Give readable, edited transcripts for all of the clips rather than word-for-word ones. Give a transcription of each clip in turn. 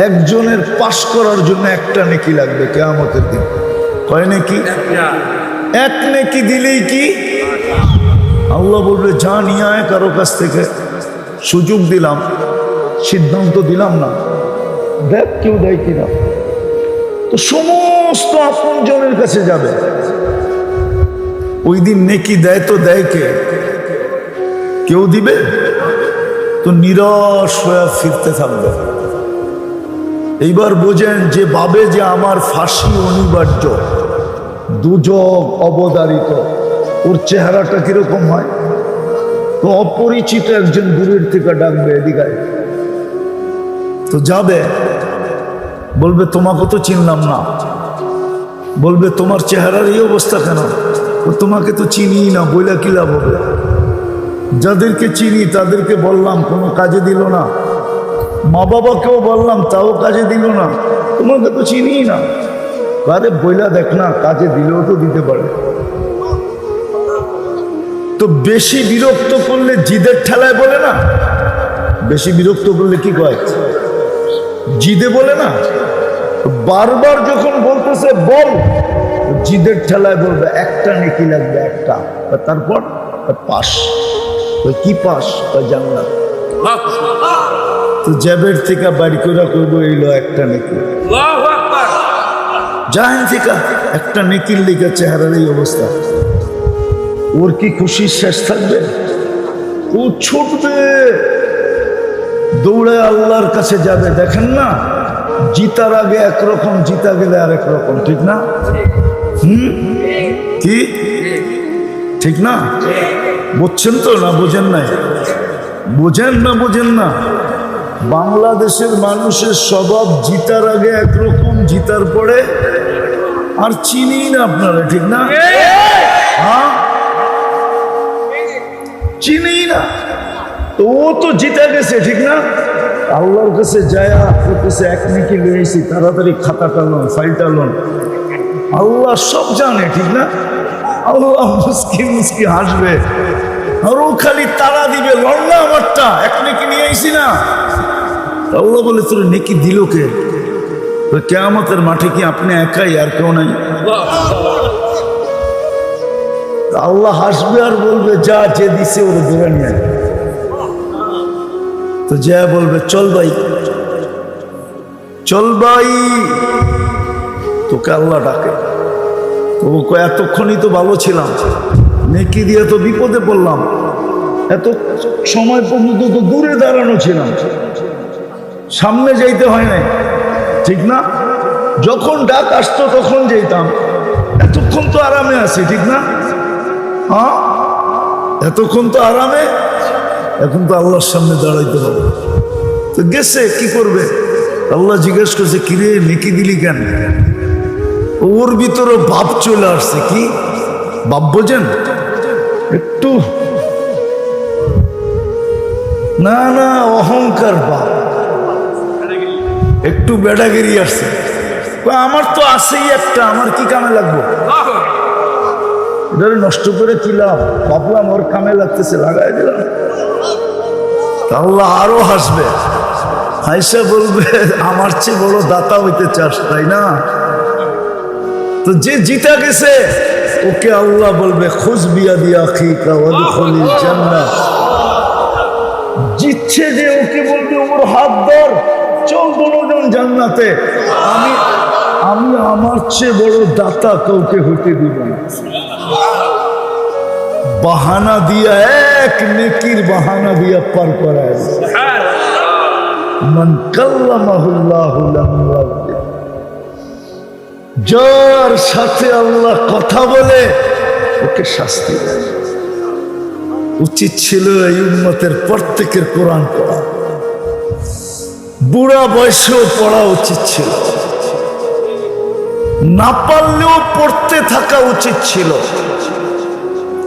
একজনের পাশ করার জন্য একটা নেকি লাগবে কিয়ামতের দিন। কয় নেকি? এক নেকি দিলেই কি আল্লাহ বলবে যা নিয়ে আয় কারো কাছ থেকে। সুযোগ দিলাম, সিদ্ধান্ত দিলাম না, দেখ কেউ দেয় কিনা। তো সমস্ত আপনজনের কাছে যাবে। ওই দিন নেকি দেয় তো দেয় কে? কেউ দিবে? তো নিরাশ হয়ে ফিরতে থাকবে। এইবার বোঝেন যে ভাবে যে আমার ফাঁসি অনিবার্য, দুজক অবধারিত, ওর চেহারাটা কিরকম হয়? তো অপরিচিত একজন দূরের থেকে ডাকবে, এদিকে তো যাবে, বলবে তোমাকে তো চিনলাম না। বলবে তোমার চেহারার এই অবস্থা কেন? তোমাকে তো চিনি না, বইলা কি লাভ হবে? যাদেরকে চিনি তাদেরকে বললাম, কোনো কাজে দিল না। মা বাবাকেও বললাম, তাও কাজে দিল না। তোমাকে তো চিনি না। আরে বইলা দেখ না, কাজে দিলেও তো দিতে পারে। তো বেশি বিরক্ত করলে জিদের ঠেলায় বলে না, বেশি বিরক্ত করলে কি কয়? জিদে বলে না। বারবার যখন বলতেছে বল, জিদের ঠেলায় বলবে একটা নেকি লাগবে, একটা। তারপর পাস। কি পাস? জান্নাত। তো জ্যাবের থেকে বাড়ি করে করবো এইলো একটা নেকি। জাহেন থেকে একটা নেকির লিখে চেহারার এই অবস্থা, ওর কি খুশির শেষ থাকবে? ও ছুটবে, দৌড়ে আল্লাহর কাছে যাবে। দেখেন না, জিতার আগে একরকম, জিতা গেলে আরেক রকম, ঠিক না? কি ঠিক না? বুঝছেন তো না বোঝেন নাই? বোঝেন না বোঝেন না? বাংলাদেশের মানুষের স্বভাব জিতার আগে একরকম, জিতার পরে আর চিনি না আপনারা, ঠিক না? হ্যাঁ, চিনি না। তো ও তো জিতে গেছে, ঠিক না? আল্লাহর কাছে যায় করতেছে এক নেকি লইছি, তাড়াতাড়ি খাতাটা লোন, ফাইলটা লোন। আল্লাহ সব জানে, ঠিক না? আল্লাহ মুস্কি মুস্কি হাসবে, আর ও খালি তারা দিবে, লড়না আমারটা, এক নেকি নিয়ে আইসি না। আল্লাহ বলে তোর নেকি দিল কে? কিয়ামতের মাঠে কি আপনি একাই, আর কেউ নাই? আল্লাহ হাসবে আর বলবে যা, যে দিছে ওর ধরে নিয়ে। তো যা বলবে চল ভাই, চল ভাই। তোকে আল্লাহ ডাকে। তো এতক্ষণই তো ভালো ছিলাম, নেকি দিয়ে তো বিপদে পড়লাম, এত সময় পর্যন্ত তো দূরে দাঁড়ানো ছিলাম, সামনে যাইতে হয় নাই, ঠিক না? যখন ডাক আসতো তখন যেতাম। এতক্ষণ তো আরামে আছি, ঠিক না? হ্যাঁ, এতক্ষণ তো আরামে, এখন তো আল্লাহর সামনে দাঁড়াইতে হবে। তো গেছে, কি করবে? আল্লাহ জিজ্ঞেস করছে কিরে নেকি দিলি কেন? ওর ভিতরে ভাব চলে আসছে। কি ভাব বোঝেন? একটু না না অহংকার ভাব, একটু বেড়াগিরি আসছে। আমার তো আছেই একটা, আমার কি কামে লাগবো? এটা নষ্ট করে কিলাম, ভাবলাম ওর কামে লাগতেছে, লাগাই দিলাম। আল্লাহ আরো হাসবে, হাইসা বলবে আমার চেয়ে বড় দাতা হইতে চাস, তাই না? তো যে জিতা গেছে ওকে আল্লাহ বলবে খুজ বিয়াদি আখিকা ওয়াদখুলিল জান্নাহ। জিতছে যে ওকে বলবে ওর হাত ধর, চল দুজন জান্নাতে। আমি আমি আমার চেয়ে বড় দাতা কাউকে হইতে দিব না। বাহানা দিয়া, এক নেকির বাহানা দিয়া পার করায়। মান কাল্লামাহুল্লাহু লাম ইয়াযলিম। যার সাথে আল্লাহ কথা বলে ওকে শাস্তি দেয়। উচিত ছিল এই উম্মতের প্রত্যেকের কোরআন পড়া, বুড়া বয়সেও পড়া উচিত ছিল, না পারলেও পড়তে থাকা উচিত ছিল।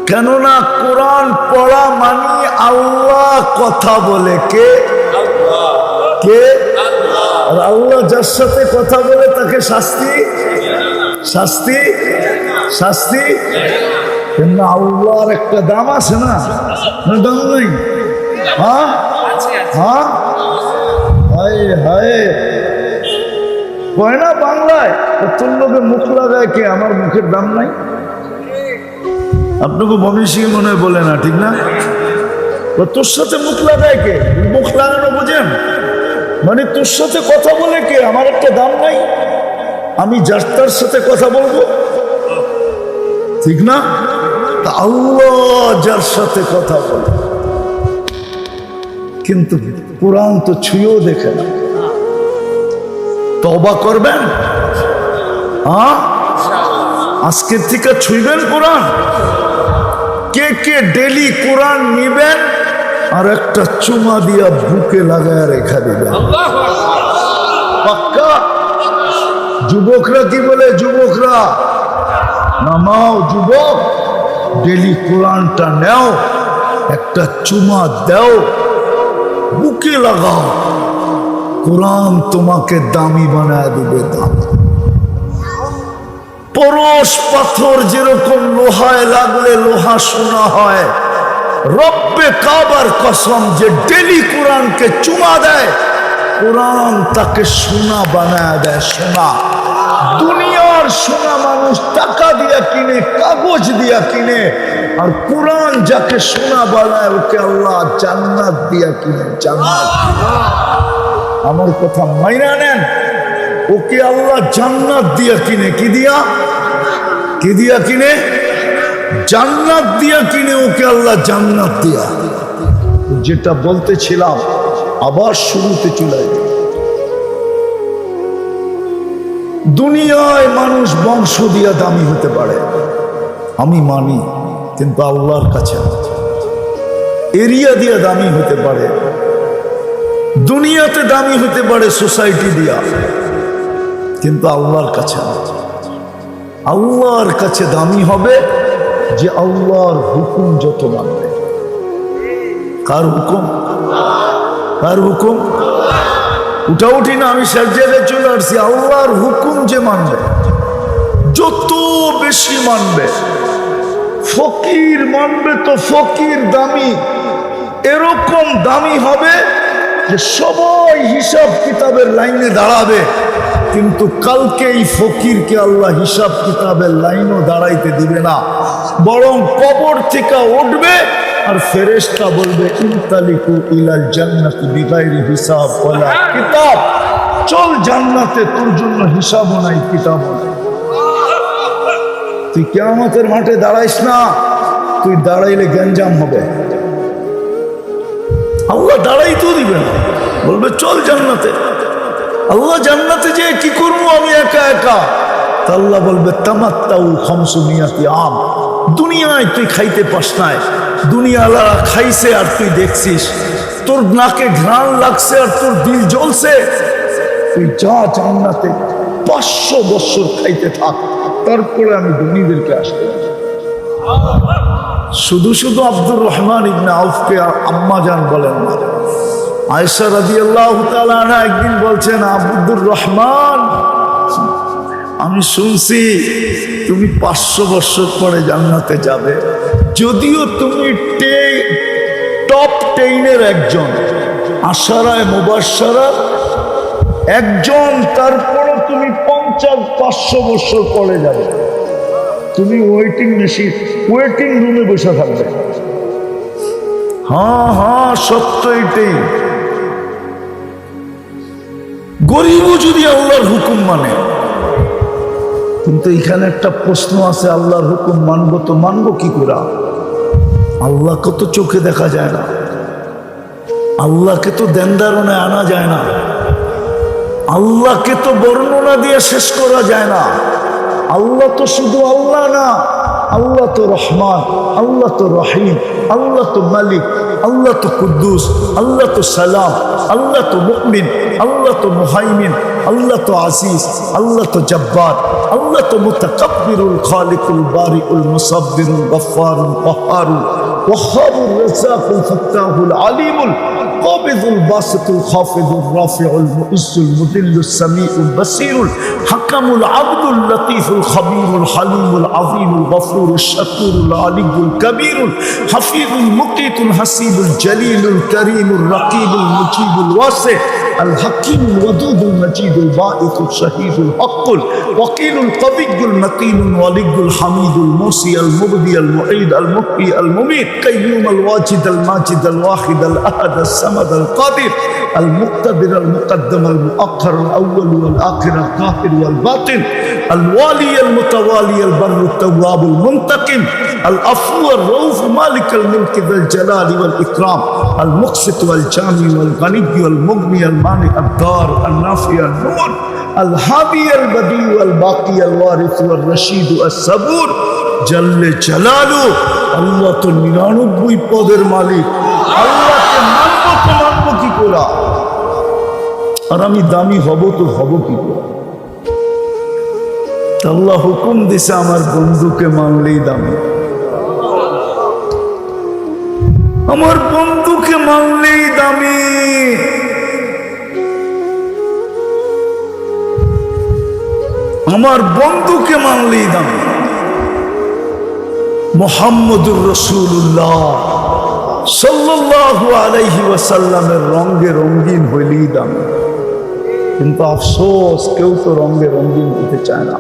কেননা কোরআন পড়া মানে আল্লাহ কথা বলে। কে? কে? আর আল্লাহ যার সাথে কথা বলে তাকে শাস্তি শাস্তি শাস্তি। কিন্তু আল্লাহর একটা দাম আছে না? দাম নেই? হ্যাঁ হ্যাঁ, হায় হায়, কয় না বাংলায়, তোর লোকে মুখ লাগায় কে, আমার মুখের দাম নাই। আপনাকে মনীষী মনে হয় বলে না, ঠিক না? তোর সাথে মুখ লাগায় কে? মুখ লাগানো বোঝেন মানে তোর সাথে কথা বলে কে, আমার একটা দাম নাই। আমি যার তার সাথে কথা বলবো, ঠিক না? তা আল্লাহ যার সাথে কথা বলে, কিন্তু কোরআন তো ছুঁয়েও দেখে না। তওবা করবেন? আজকের থেকে ছুঁইবেন কোরআন? কে কে ডেলি কোরআন নিবেন আর একটা চুমা দিয়া বুকে লাগায় রেখা দিবেন? পাক্কা? যুবকরা কি বলে? যুবকরা নামাও, যুবক ডেলি কোরআনটা নেও, একটা চুমা দাও, বুকে লাগাও, কোরআন তোমাকে দামি বানায় দিবে। দাম পরশ পাথর যেরকম লোহায় লাগলে লোহা সোনা হয়, রব্বে কাবার কসম যে ডেলি কোরআনকে চুমা দেয়, কোরআন তাকে সোনা বানায় দেয়। সোনা, দুনিয়ার সোনা মানুষ টাকা দিয়া কিনে, কাগজ দিয়া কিনে, আর কোরআন যাকে সোনা বানায় ওকে আল্লাহ জান্নাত দিয়া কিনে। জান্নাত, আমার কথা মাইনা নেন, ওকে আল্লাহ জান্নাত দিয়া কিনে। কি দিয়া? কি দিয়া কিনে? জান্নাত দিয়া কিনে ওকে আল্লাহ জান্নাত দিয়া। যেটা বলতেছিলাম আবার শুরুতে চলে যায়, দুনিয়ায় মানুষ বংশ দিয়া দামি হতে পারে, আমি মানি, কিন্তু আল্লাহর কাছে এরিয়া দিয়া দামি হতে পারে, দুনিয়াতে দামি হতে পারে সোসাইটি দিয়া, কিন্তু আল্লাহর কাছে না। আল্লাহর কাছে দামি হবে যে আল্লাহর হুকুম যত মানবে। কার হুকুম? কার হুকুম? উঠাউঠি না, আমি সব জায়গায় চলে আসছি। আল্লাহর হুকুম যে মানবে, যত বেশি মানবে, ফকির মানবে তো ফকির দামি, এরকম দামি হবে যে সবাই হিসাব কিতাবের লাইনে দাঁড়াবে, কিন্তু কালকে এই ফকিরকে আল্লাহ হিসাব কিতাবের লাইনও দাঁড়াইতে দিবে না, বরং কবর থেকে উঠবে আর ফেরেশতা বলবে ইনতালিকু ইলাল জান্নাতি বিগাইরি হিসাব ওয়ালা কিতাব, চল জান্নাতে, তোর জন্য হিসাবও নাই, কিতাবও নাই। তুই কিয়ামতের মাঠে দাঁড়াইস না, তুই দাঁড়াইলে গঞ্জাম হবে। আল্লাহ দাঁড়াইতেও দিবে না, বলবে চল জান্নাতে। আল্লাহ জান্নাতে যে কি করবো আমি একা একা? তা আল্লাহ বলবে তামাত্তাউ খামসুমিয়াতি আম, দুনিয়ায় তুই খাইতে পাস নাই, দুনিয়াওয়ালারা খাইছে আর তুই দেখছিস, তোর নাকে ঘ্রাণ লাগছে আর তোর দিল জ্বলছে, তুই যা জান্নাতে 500 বছর খাইতে থাক, তারপরে আমি ধনীদেরকে আসতে। শুধু শুধু আব্দুর রহমান ইবনে আউফকে আম্মা জান বলেন না, আয়েশা রাদিয়াল্লাহু তাআলা আনহা একদিন বলছেন, আব্দুর রহমান, আমি শুনছি তুমি 500 বছর পরে জান্নাতে যাবে, যদিও তুমি টপ 10-এর একজন, আশারায়ে মুবাশশারা একজন, তারপরে তুমি 500 বছর পরে যাবে, তুমি ওয়েটিং রুমে বসে থাকবে। হ্যাঁ হ্যাঁ, সত্য এটাই। গরিবও যদি আল্লাহর হুকুম মানে, কিন্তু এখানে একটা প্রশ্ন আছে, আল্লাহর হুকুম মানবো তো মানবো কি করে? আল্লাহকে তো চোখে দেখা যায় না, আল্লাহকে তো দেনদারণে আনা যায় না, আল্লাহকে তো বর্ণনা দিয়ে শেষ করা যায় না। আল্লাহ তো শুধু আল্লাহ না, আল্লাহ তো রহমান, আল্লাহ তো রহিম, আল্লাহ তো মালিক, আল্লাহ তো কুদ্দুস, আল্লাহ তো সালাম, আল্লাহ তো মুমিন, আল্লাহ তো মুহাইমিন, আল্লাহ তো আজিজ, আল্লাহ তো জব্বার, আল্লাহ তো মুতাকাব্বিরুল খালিকুল বারিউল মুসাব্বিরুল গফফারুল কহ্হারুল ওয়াহ্হাবুর রাজ্জাকুল ফাত্তাহুল আলিমুল কাবিদুল বাসিতুল খাফিদুর রাফিউল মুইজ্জুল মুদিল্লুস সামিউল বাসীরুল হাকামুল আবদুল লতীফুল খবীরুল হালিমুল আযীমুল গফুরুশ শাকুরুল আলিয়ুল কবীরুল হাফিজুল মুকিতুল হাসিবুল জলিলুল করিমুর রকিবুল মুজিবুল ওয়াসি আল হাকিমুল ওয়াদুদুল মাজিদুল বাঈসুল শাহীদুল হকুল ওয়াকিলুল কবিয়্যুল মাতিনুল ওয়ালিয়ুল হামিদুল মুসি আল মুবদি আল মুঈদ আল মুহয়ি আল মুমীত কাইয়্যুম আল ওয়াজিদ আল মাজিদ আল ওয়াহিদ আল আহাদ আল সামাদ আল কাদির আল মুক্তাদির আল মুকদ্দম আল মুআখ্খার আল আউয়াল ওয়াল আখির আল যাহির ওয়াল বাতিন আল ওয়ালি আল মুতাওয়ালি আল বাররু আত তাওয়াব আল মুনতাকিম আল আফু আর রউফ মালিক আল মুলক যাল জালালি ওয়াল ইকরাম আল মুকসিত ওয়াল জামি ওয়াল গনি ওয়াল মুগনি আল মানি আদ দার আল নাফি আল নূর আল হাদি আল বদি ওয়াল বাকি আল ওয়ারিস ওয়াল রশিদ আস সাবুর জাল্লে জালালু। আল্লাহ তো 99 পদের মালিক, আল্লাহকে মানবো কি করে? আর আমি দামি হব তো হব কি করে? আল্লাহ হুকুম দিছে আমার বন্ধুকে মানলেই দামি, আমার বন্ধুকে মানলেই দামি। আমার বন্ধুকে মানলেই দামি। মুহাম্মদুর রাসূলুল্লাহ সাল্লাল্লাহু আলাইহি ওয়াসাল্লামের রঙে রঙিন হইলেই দামি। কিন্তু আফসোস, কেউ তো রঙে রঙিন হতে চায় না।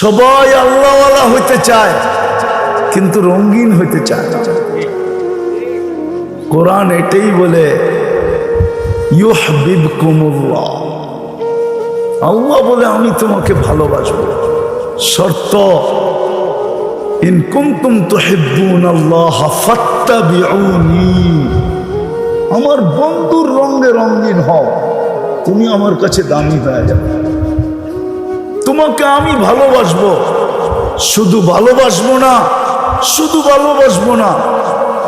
সবাই আল্লাহওয়ালা হইতে চায় কিন্তু রঙিন হইতে চায় না। কোরআন এটাই বলে ইউহিব্বুকুমুল্লাহ, আল্লাহ বলে আমি তোমাকে ভালোবাসবো, শর্ত ইন কুনতুম তুহিব্বুনাল্লাহ ফাত্তাবিউনি। আমার বন্ধুর রঙে রঙিন হও, তুমি আমার কাছে দামি হয়ে যাবে। তোমাকে আমি ভালোবাসবো, শুধু ভালোবাসবো না, শুধু ভালোবাসবো না,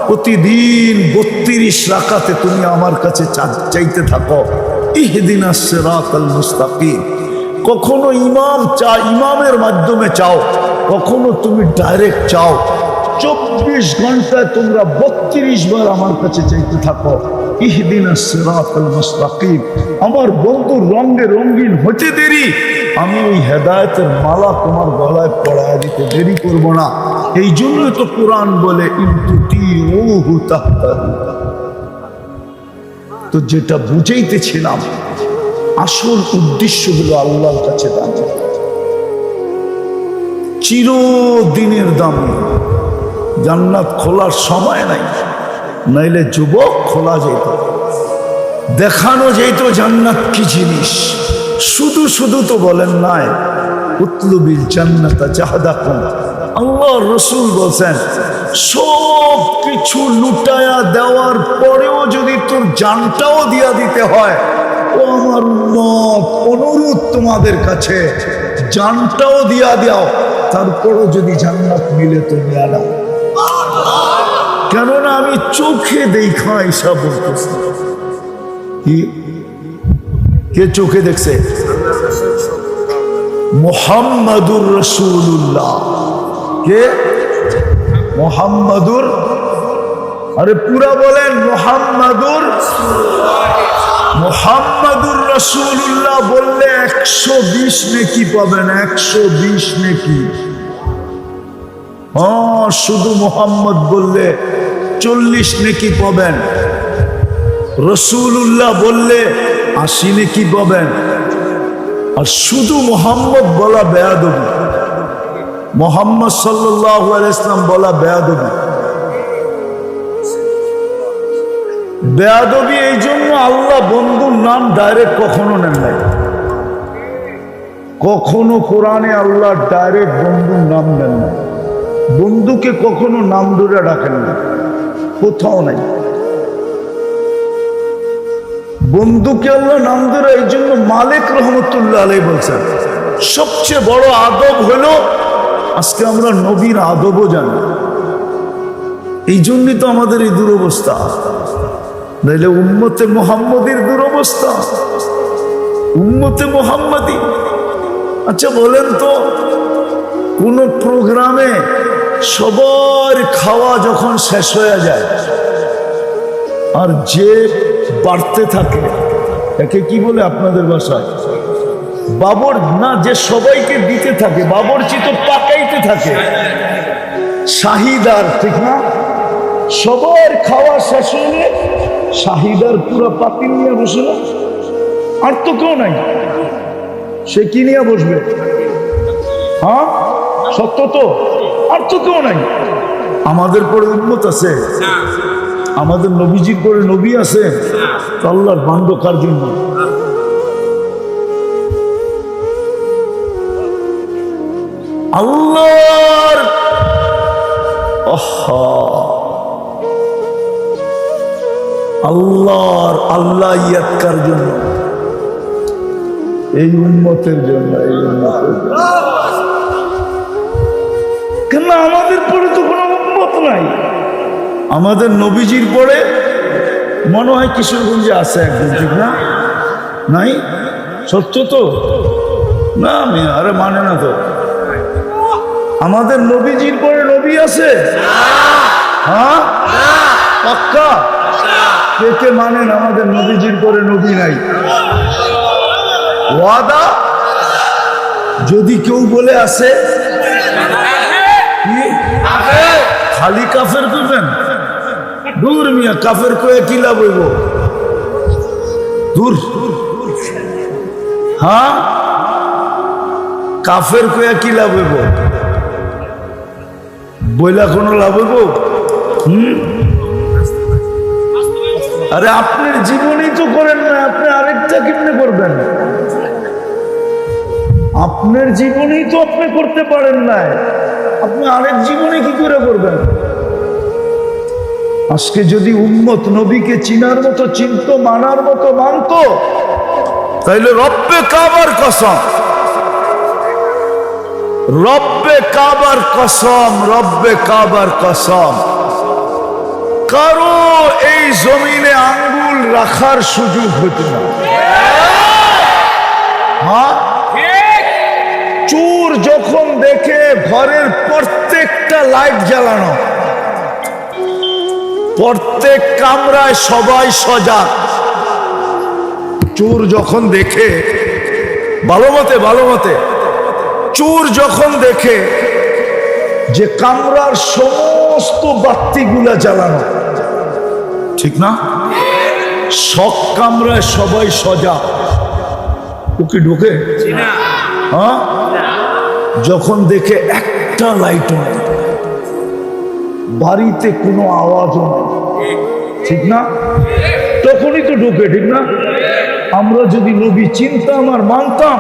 প্রতিদিন 32 রাকাতে তুমি আমার কাছে চাইতে থাকো ইহদিনাস সিরাতাল মুস্তাকিম। কখনো ইমামের মাধ্যমে চাও, কখনো তুমি ডাইরেক্ট চাও। 24 ঘন্টায় তোমরা 32 বার আমার কাছে চাইতে থাকো ইহদিনাস সিরাতাল মুস্তাকিম। আমার বন্ধুর রঙে রঙিন হতে দেরি, আমি ওই হেদায়েতের মালা তোমার গলায় পড়ায় দিতে দেরি করব না। এই জন্যই তো কোরআন বলে ইনতুতিউহু তাহতাদু। তো যেটা বুঝাইতেছিলাম, আসল উদ্দেশ্য হলো আল্লাহর কাছে দামি, চিরদিনের দামি। জান্নাত খোলার সময় নাই, নাইলে যুবক খোলা যেত, দেখানো যেত জান্নাত কি জিনিস। শুধু শুধু তো বলেন নাই উতলুবিল জান্নাতা জাহাদাকুম। আল্লাহর রাসূল বলেন সব কিছু লুটায়া দেওয়ার পরেও যদি তোর জানটাও দিয়া দিতে হয়, ও আমার উম্মত, অনুরোধ তোমাদের কাছে জানটাও দিয়া দাও, তারপরও যদি জান্নাত মিলে তো নিয়ে নাও। কেননা আমি চোখে দেখা হিসাব বলতেছি। কি কে চোখে দেখছে? মুহাম্মাদুর রাসূলুল্লাহ। কে? মুহাম্মাদুর, আরে পুরা বলেন মুহাম্মাদুর। মুহাম্মাদুর রাসূলুল্লাহ বললে 120 নেকি পাবেন, 120 নেকি। শুধু মুহাম্মদ বললে 40 নেকি পাবেন, রাসূলুল্লাহ বললে 80 নেকি পাবেন। আর শুধু মুহাম্মদ বলা বেয়াদবি, মুহাম্মদ সাল্লাল্লাহু আলাইহি ওয়াসাল্লাম বলা বেয়াদবি। বেয়াদবি এই জন্য আল্লাহ বন্ধুর নাম ডাইরেক্ট কখনো নেন নাই। কখনো কোরআনে আল্লাহ ডাইরেক্ট বন্ধুর নাম নেন নাই। বন্ধুকে কখনো নাম ধরে ডাকেন না, কোথাও নাই। বন্ধুকে আল্লাহ নাম ধরে, এই জন্য মালিক রহমতুল্লাহ আলাইহি বলছেন সবচেয়ে বড় আদব হলো, আজকে আমরা নবীর আদবও জানি, এই জন্যই তো আমাদের এই দুরবস্থা। নাইলে উম্মতে মুহাম্মদীর দুরবস্থা, উম্মতে মুহাম্মদী। আচ্ছা বলেন তো, কোন প্রোগ্রামে সবার খাওয়া যখন শেষ হয়ে যায় আর যে বাড়তে থাকে একে কি বলে আপনাদের ভাষায়? বাবর না, যে সবাইকে দিতে থাকে, বাবরচি তো পাকাইতে থাকে, শাহিদার, ঠিক না? সবার খাওয়া শেষ হলে শাহিদার পুরা পাতিল নিয়ে বসে না, আর তো কেউ নাই, সে কি নিয়ে বসবে? হ্যাঁ সত্য তো, আর তো কেউ নাই। আমাদের পরে উম্মত আছে, আমাদের নবীজির পরে নবী আছে, আল্লাহর বান্দ কার জন্য? আল্লাহর আল্লাহর আল্লাহ ইয়াতকার জন্য, এই উম্মতের জন্য, এই উম্মতের জন্য। কেন আমাদের পরে তো কোনো উম্মত নাই। আমাদের নবীজির পরে মনে হয় কিশোরগঞ্জে আছে একজন, ঠিক না? নাই? সত্য তো না? আমি আরে মানে না তো। আমাদের নবীজির পরে নবী আছে? হ্যাঁ পাক্কা? কে কে মানেন আমাদের নবীজির পরে নবী নাই? ওয়াদা? যদি কেউ বলে আছে খালি কাফের করবেন, দূর মিয়া, কাফের কয়ে কি লাভ হইব? দূর। হ্যাঁ কাফের কয়ে কি লাভ হইব? বইলা কোনো লাভ হইব? আরে আপনার জীবনই তো করেন না, আপনি আরেকটা কেমনে করবেন? আপনার জীবনই তো আপনি করতে পারেন না, আপনি আরেক জীবনে কি করে করবেন? আজকে যদি উম্মত নবীকে চিনার মতো চিনত, মানার মতো মানত, তাইলে রব্বে কাবার কসম, রব্বে কাবার কসম, রব্বে কাবার কসম, কারো এই জমিনে আঙ্গুল রাখার সুযোগ হতো না। হ্যাঁ চোর যখন দেখে ঘরের প্রত্যেকটা লাইট জ্বালানো, প্রত্যেক কামরায় সবাই সজাগ, চোর যখন দেখে, ভালো মতে চোর যখন দেখে যে কামরার সমস্ত বাতিগুলা জ্বালানো, ঠিক না? সব কামরায় সবাই সজাগ, ও কি ঢোকে? হ্যাঁ যখন দেখে একটা লাইটও নেই, বাড়িতে কোনো আওয়াজও নেই, ঠিক না? তখনই তো ঢুকে, ঠিক না? আমরা যদি নবী চিনতাম আর মানতাম,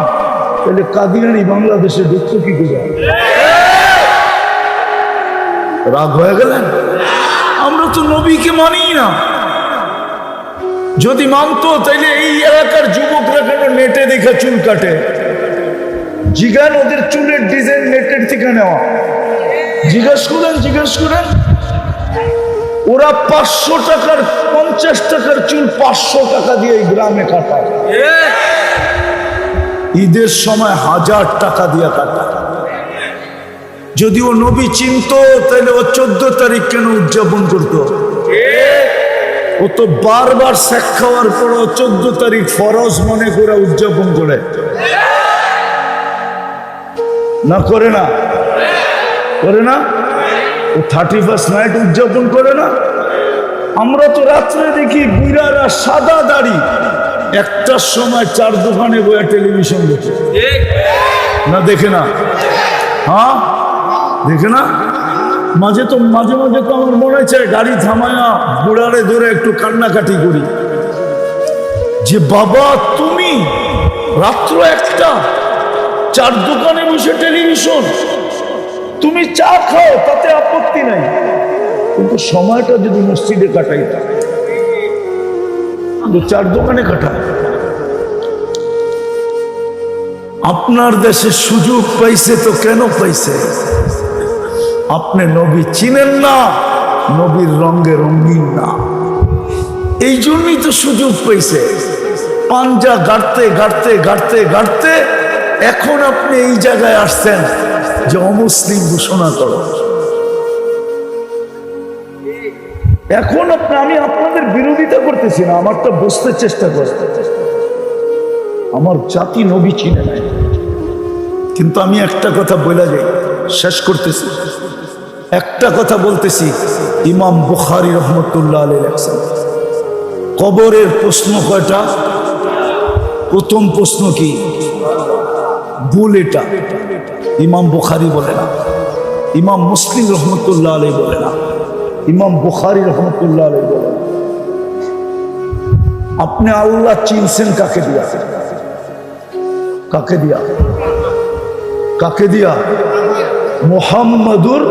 তাহলে কাদিয়ানি বাংলাদেশে ঢুকতো কি করে? রাগ হয়ে গেলেন? আমরা তো নবীকে মানি না। যদি মানতো তাইলে এই এলাকার যুবকরা কেন নেটে দেখে চুল কাটে? জিগান ওদের চুলের ডিজাইন নেটের থেকে নেওয়া, জিজ্ঞেস করেন। ওরা 500 টাকার 50 টাকার চুল 500 টাকা দিয়ে এই গ্রামে কাটায়, ঈদের সময় 1000 টাকা দিয়ে কাটায়। যদি ও নবী চিনতো তাহলে ও 14 তারিখ কেন উদযাপন করতো? ও তো বারবার শেখ খাওয়ার পর 14 তারিখ ফরজ মনে করে উদযাপন করে না? করে না? ও 31st নাইট উদযাপন করে না? আমরা তো রাত্রে দেখি বুড়ারা সাদা দাড়ি, একটার সময় 4 দোকানে বইয়া টেলিভিশন দেখে না? দেখে না? হ্যাঁ দেখে না? মাঝে মাঝে তো আমার মনে চায় গাড়ি থামায়া বুড়ারে ধরে একটু কান্নাকাটি করি, যে বাবা তুমি রাত্র 1টা 4 দোকানে বসে টেলিভিশন, তুমি চা খাও তাতে আপত্তি নাই, কিন্তু সময়টা যদি মসজিদে কাটাইতা, 4 দোকানে কাটায়। আপনার দেশে সুযোগ পাইছে তো কেন পাইছে? আপনি নবী চিনেন না, নবীর রঙে রঙিন না, এই জন্যই তো সুযোগ পাইছে। পাঞ্জা গাড়তে এখন আপনি এই জায়গায় আসছেন যে অমুসলিম ঘোষণা করো। এখন আমি আপনাদের বিরোধিতা করতেছি না, আমারটা বুঝতে চেষ্টা করতে। আমার জাতি নবী চিনে নাই, কিন্তু আমি একটা কথা বলে যাই, শেষ করতেছি, একটা কথা বলতেছি। ইমাম বুখারী রহমতুল্লাহ আলাইহি লেখছেন, কবরের প্রশ্ন কয়টা? প্রথম প্রশ্ন কি? ভুল এটা ইমাম বুখারী বলে না, ইমাম মুসলিম রহমতুল্লাহ আলাইহি বলে না, ইমাম বুখারী রহমতুল্লাহ আলাইহি বলে না। আপনি আল্লাহ চিনছেন কাকে দিয়া? কাকে দিয়া? কাকে দিয়া? মুহাম্মাদুর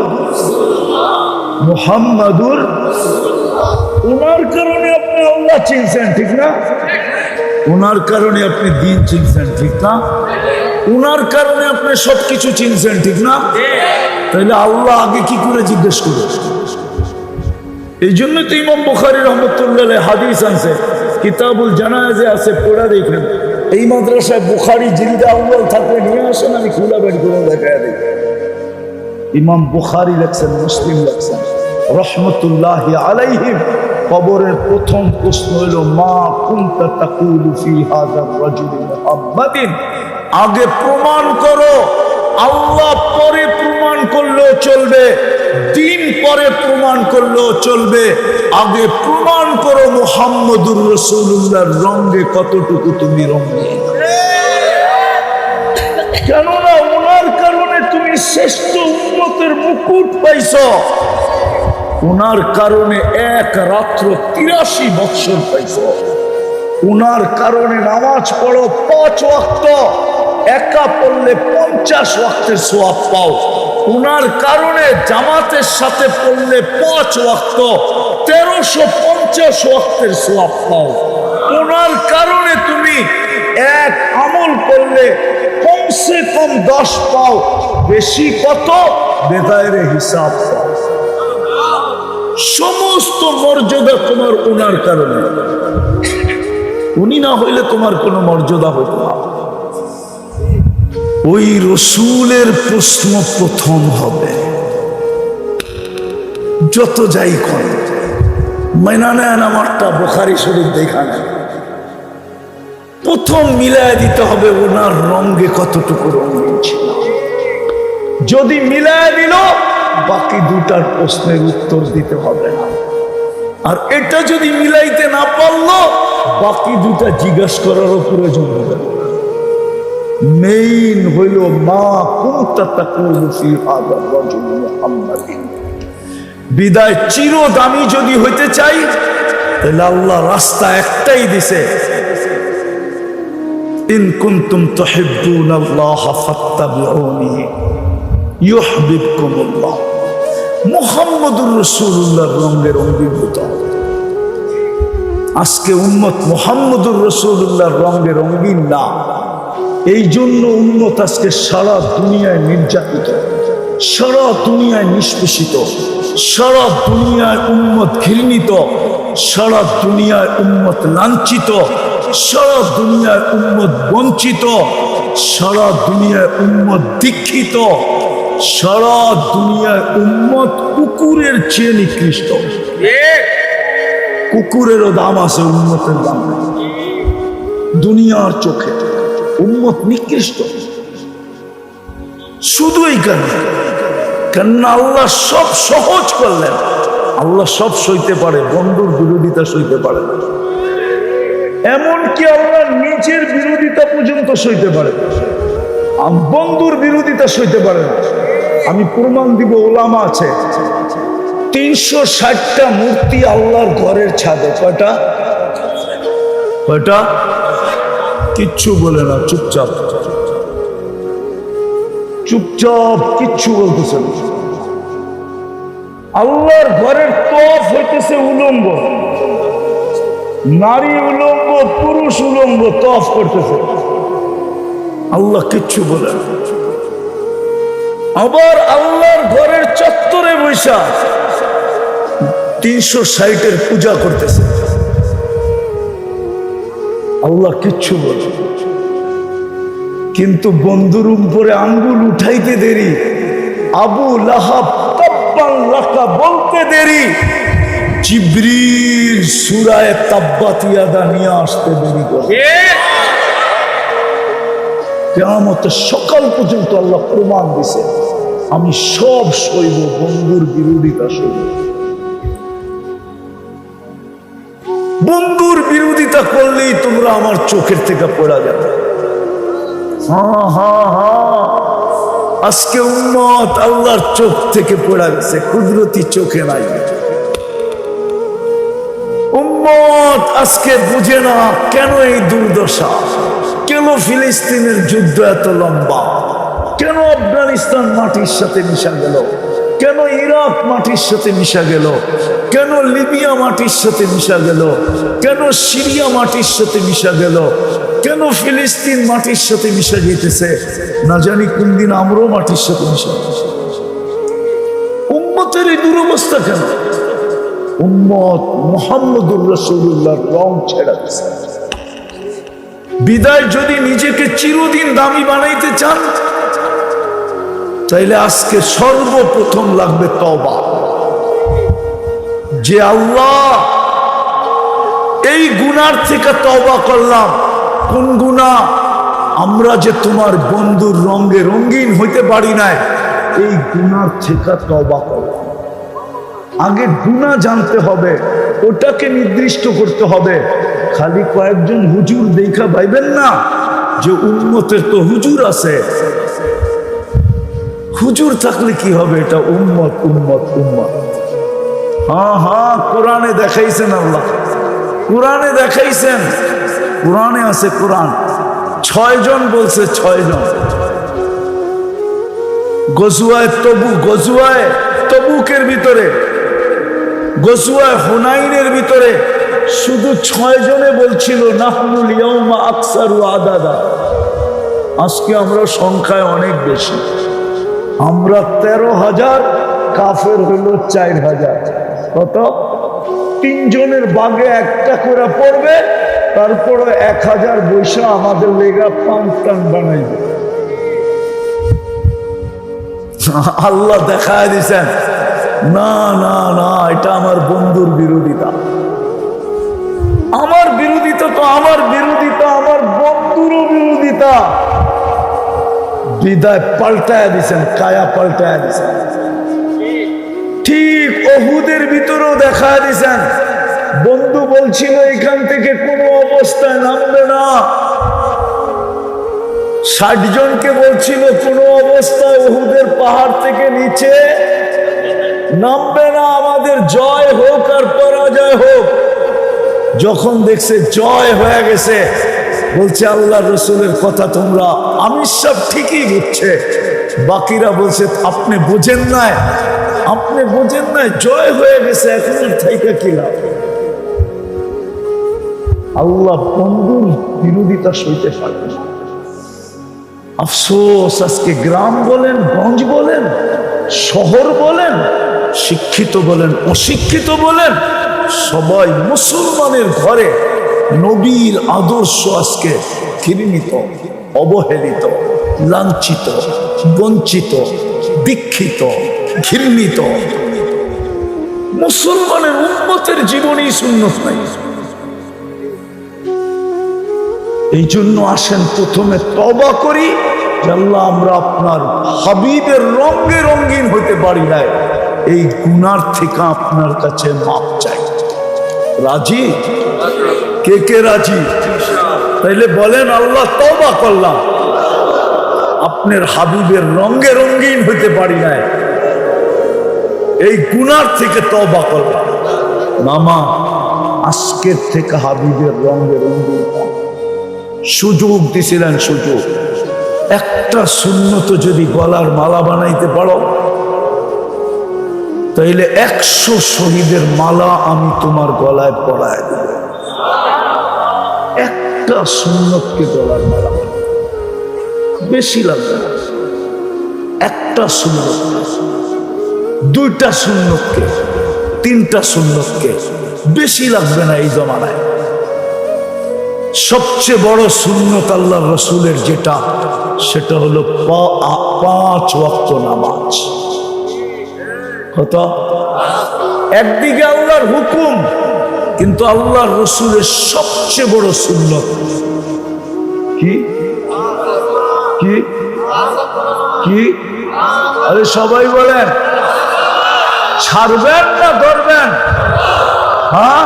ওনার কারণে আপনি আল্লাহ চিনছেন, ঠিক না? ওনার কারণে আপনি দিন চিনছেন, ঠিক না? ওনার কারণে আপনি সবকিছু চিনছেন, ঠিক না? তাহলে আল্লাহ আগে কি করে জিজ্ঞেস করে? এই জন্য তো ইমাম বুখারী রহমতুল্লাহ আলাইহি হাদিস আনছে, কিতাবুল জানাজে আছে, পড়া দেখেন। এই মাদ্রাসায় বুখারী জিলদে আউয়াল থাকলে নিয়ে আসেন, আমি খুলা বের করে দেখায় দিই। ইমাম বুখারী লেখছেন, মুসলিম লেখছেন রহমতুল্লাহি আলাইহিম, কবরের প্রথম প্রশ্ন হলো মা কুনতা তাকুলু ফি হাযার রাজুলি মুহাম্মাদিন। আগে প্রমাণ করো, আল্লাহ পরে প্রমাণ করলেও চলবে, দিন পরে প্রমাণ করলেও চলবে। আগে প্রমাণ করো মুহাম্মদুর রাসূলুল্লাহর রঙে কতটুকু তুমি রঙে। কেননা ওনার কারণে তুমি শ্রেষ্ঠ উম্মতের মুকুট পাইছ। ওনার কারণে এক রাত্র 83 বৎসর পাইছ। ওনার কারণে নামাজ পড়ো 5 ওয়াক্ত, একা পড়লে 50 ওয়াক্তের সওয়াব পাও। ওনার কারণে জামাতের সাথে পড়লে 5 ওয়াক্ত 1350 ওয়াক্তের সওয়াব পাও। ওনার কারণে তুমি এক আমল করলে কমসে কম 10 পাও, বেশি কত বেদায়ের হিসাব পাও। সমস্ত মর্যাদা তোমার ওনার কারণে। উনি না হইলে তোমার কোনো মর্যাদা হতো না। ওই রসুলের প্রশ্ন প্রথম হবে, যত যাই করে মাইনা নেন আমারটা বুখারী শরীফ দেখা নেন। প্রথম মিলায় দিতে হবে ওনার রঙে কতটুকু রঙিন ছিল। যদি মিলায় দিল, বাকি দুটার প্রশ্নের উত্তর দিতে হবে না। আর এটা যদি মিলাইতে না পারলো, বাকি দুটা জিজ্ঞাসা করারও প্রয়োজন হবে। মেইন হইল মা কুনতা তাকুলু ফি হাযার রাজুলি মুহাম্মাদিন। বিদায় চির দামি যদি হইতে চাই, তাহলে আল্লাহ রাস্তা একটাই দিছে, ইন কুনতুম তুহিব্বুনাল্লাহ ফাত্তাবিউনি ইউহিব্বুকুমুল্লাহ। মুহাম্মদুর রাসূলুল্লাহর রঙের অঙ্গীভূত। আজকে উম্মত মুহাম্মদুর রাসূলুল্লাহর রঙের অঙ্গীন না। এই জন্য উম্মত আজকে সারা দুনিয়ায় নির্যাতিত, সারা দুনিয়ায় নিষ্পেষিত, সারা দুনিয়ায় উম্মত ঘৃণিত, সারা দুনিয়ায় উম্মত লাঞ্ছিত, সারা দুনিয়ায় উম্মত বঞ্চিত, সারা দুনিয়ায় উম্মত দীক্ষিত, সারা দুনিয়ায় উম্মত কুকুরের চেয়ে নিকৃষ্ট। কুকুরেরও দাম আছে, উম্মতের দাম নেই। দুনিয়ার চোখে উম্মত নিকৃষ্ট। শুধু এই কারণে, কেননা আল্লাহ সব সহজ করলেন। আল্লাহ সব সইতে পারে, বন্ধুর বিরোধিতা সইতে পারে না। এমনকি আল্লাহ নিজের বিরোধিতা পর্যন্ত সইতে পারে, বন্ধুর বিরোধিতা সইতে পারে না। আমি প্রমাণ দিব, ওলামা আছে 360টা মূর্তি আল্লাহর ঘরের ছাদে। কয়টা? কয়টা? কিচ্ছু বলে না, চুপচাপ চুপচাপ, কিচ্ছু বলতেছে না। আল্লাহর ঘরের তওয়াফ হইতেছে উলম্ব, নারী উলম্ব, পুরুষ উলম্ব তওয়াফ করতেছে। আল্লাহ কিচ্ছু বলে না। আবার আল্লাহর ঘরের চত্বরে বৈশা 360-এর পূজা করতেছে। আল্লাহ কিচ্ছু বলে, কিন্তু বন্ধুর উপরে আঙ্গুল উঠাইতে দেরি, আবু লাহাব তাব্বান লাকা বলতে দেরি, জিবরিল সূরায়ে তাব্বাত ইয়াদা নিয়ে আসতে দেরি করে। কিয়ামতের সকাল পর্যন্ত আল্লাহ প্রমাণ দিছে, আমি সব সইব, বন্ধুর বিরোধিতা সইব। বন্ধুর বিরোধিতা করলেই তোমরা আমার চোখের থেকে পড়া যাবে। হ্যাঁ হ্যাঁ হ্যাঁ, আজকে উম্মত আল্লাহর চোখ থেকে পড়া গেছে, কুদরতি চোখে নাই। উম্মত আজকে বুঝে না কেন এই দুর্দশা, কেন ফিলিস্তিনের যুদ্ধ এত লম্বা, কেন আফগানিস্তান মাটির সাথে মিশা গেল, কেন ইরাক মাটির সাথে মিশা গেল, কেন লিবিয়া মাটির সাথে মিশা গেল, কেন সিরিয়া মাটির সাথে মিশা গেল, কেন ফিলিস্তিন মাটির সাথে মিশা যেতেছে, না জানি কোন দিন আমরাও মাটির সাথে মিশা। উম্মতের এই দুরবস্থা কেন? উম্মত মুহাম্মদুর রাসূলুল্লাহর রং ছেড়ে দিয়েছে। বিদায় যদি নিজেকে চিরদিন দামি বানাইতে চান, তাইলে আজকে সর্বপ্রথম লাগবে তওবা। যে আল্লাহ এই গুনার থেকে তওবা করলাম। কোন গুনাহ? আমরা যে তোমার বন্ধুর রঙে রঙিন হইতে পারি নাই, এই গুনার থেকে তওবা করলাম। আগে গুনাহ জানতে হবে, ওটাকে নির্দিষ্ট করতে হবে। খালি কয়েকজন হুজুর দেখা ভাইবেন না যে উম্মতের তো হুজুর আছে। হুজুর থাকলে কি হবে? এটা উম্মত উম্মত উম্মত। হ্যাঁ হ্যাঁ, কোরআনে দেখাইছেন আল্লাহ, কোরআনে দেখাইছেন, কোরআনে আছে। কোরআন 6 জন বলছে, 6 জন। গজওয়ায়ে তবুকের ভিতরে, গজওয়ায়ে হুনাইনের ভিতরে শুধু 6 জনে বলছিল নাহনুল ইয়াউমা আকসারু আদাদা। আজকে আমরা সংখ্যায় অনেক বেশি, আমরা 13,000, কাফের হলো 4,000। কত? 3 জনের বাগে একটা করে পড়বে, তারপরে 1,000 বৈশা আমাদের লেগা 5 টান বানাইবে। আল্লাহ দেখায় দিছেন, না না না, এটা আমার বন্ধুর বিরোধিতা। আমার বিরোধিতা তো আমার বিরোধিতা, আমার বন্ধুরও বিরোধিতা। বিদায় পাল্টায় দিছেন, কায়া পাল্টায় দিছেন। ঠিক ওহুদের ভিতরেও দেখা দিছেন, বন্ধু বলছিল এখান থেকে কোনো অবস্থায় নামবে না। 60 জনকে বলছিল কোনো অবস্থায় ওহুদের পাহাড় থেকে নিচে নামবে না, আমাদের জয় হোক আর পরাজয় হোক। যখন দেখছে জয় হয়ে গেছে, বলছে আল্লাহ রসুলের কথা তোমরা আমির সব ঠিকই বুঝছে। বাকিরা বলছে আপনি বোঝেন নাই, আপনি বোঝেন নাই, জয় হয়ে গেছে, এখন আর থাইকা কি লাভ। আল্লাহ বন্ধুর বিরোধিতা সইতে পারবে না। আফসোস, আজকে গ্রাম বলেন, গঞ্জ বলেন, শহর বলেন, শিক্ষিত বলেন, অশিক্ষিত বলেন, সবাই মুসলমানের ঘরে নবীর আদর্শ আজকে ঘৃণিত, অবহেলিত, লাঞ্ছিত, বঞ্চিত, দীক্ষিত, ঘৃণিত। মুসলমানের উম্মতের জীবনেই সুন্নত নাই। এই জন্য আসেন প্রথমে তওবা করি, আল্লাহ আমরা আপনার হাবিবের রঙে রঙিন হইতে পারি নাই, এই গুনার থেকে আপনার কাছে মাপ চাই। রাজি? কে কে রাজি? তাইলে বলেন আল্লাহ তওবা করলাম, আপনার হাবিবের রঙে রঙিন হইতে পারি নাই, এই গুনার থেকে তওবা করলাম। মামা আজকের থেকে হাবিবের রঙে রঙিন সুযোগ দিছিলেন, সুযোগ। একটা সুন্নত যদি গলার মালা বানাইতে পারো, তাইলে 100 শহীদের মালা আমি তোমার গলায় পরায় দেব। একটা সুন্নতকে গলার মালা, বেশি লাগবে না। একটা সুন্নত, 2টা সুন্নতকে, 3টা সুন্নতকে, বেশি লাগবে না এই জমানায়। সবচেয়ে বড় সুন্নত আল্লাহ রসুলের যেটা, সেটা হলো 5 ওয়াক্ত নামাজ। কত? একদিকে আল্লাহর হুকুম, কিন্তু আল্লাহর রসুলের সবচেয়ে বড় সুন্নত কি? কি কি? আরে সবাই বলেন, ছাড়বেন না ধরবেন? হ্যাঁ,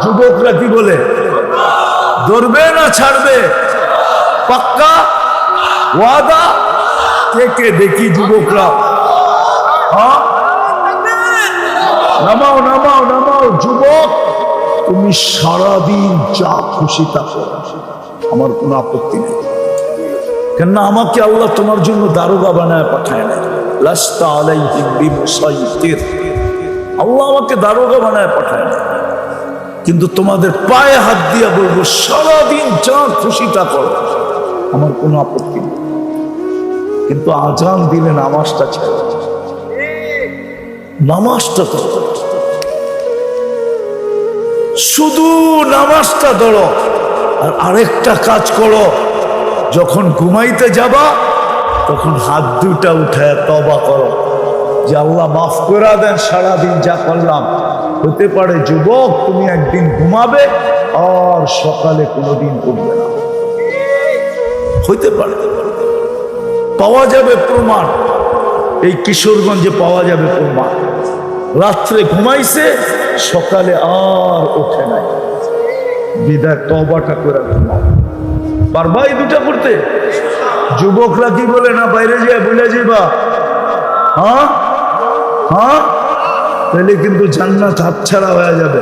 যুবকরা কি বলে? ধরবে না ছাড়বে? পাক্কা ওয়াদা? কে কে দেখি যুবকরা? হ্যাঁ, নামাও নামাও নামাও। যুবক, তুমি সারাদিন যা খুশি তা করো, আমার কোনো আপত্তি নেই। কেননা আমাকে আল্লাহ তোমার জন্য দারোগা বানায় পাঠায় না। লাস্তা আলাইহিম বিমুসাইতির, আল্লাহ আমাকে দারোগা বানায় পাঠায় না। কিন্তু তোমাদের পায়ে হাত দিয়া বলবো সারাদিন যা খুশি তা করো, আমার কোনো আপত্তি নেই। কিন্তু আজান দিলে নামাজটা ছেড়ে, নামাজটা করো, শুধু নামাজটা ধরো। আর আরেকটা কাজ করো, যখন ঘুমাইতে যাবা তখন হাত দুটা উঠায় তওবা করো যে আল্লাহ মাফ করে দেন, সারাদিন যা করলাম। হতে পারে যুবক তুমি একদিন ঘুমাবে আর সকালে কোনোদিন উঠবে না, হইতে পারে। পাওয়া যাবে প্রমাণ, এই কিশোরগঞ্জে পাওয়া যাবে প্রমাণ। রাত্রে ঘুমাইছে, সকালে আর ওঠে নাই। বিদায় তওবাটা করে ঘুমাও। পারবা এই দুটা করতে? যুবকরা কি বলে না বাইরে যায় বলে যাবা? হ্যাঁ হ্যাঁ, তাহলে কিন্তু জান্নাত হাতছাড়া হয়ে যাবে।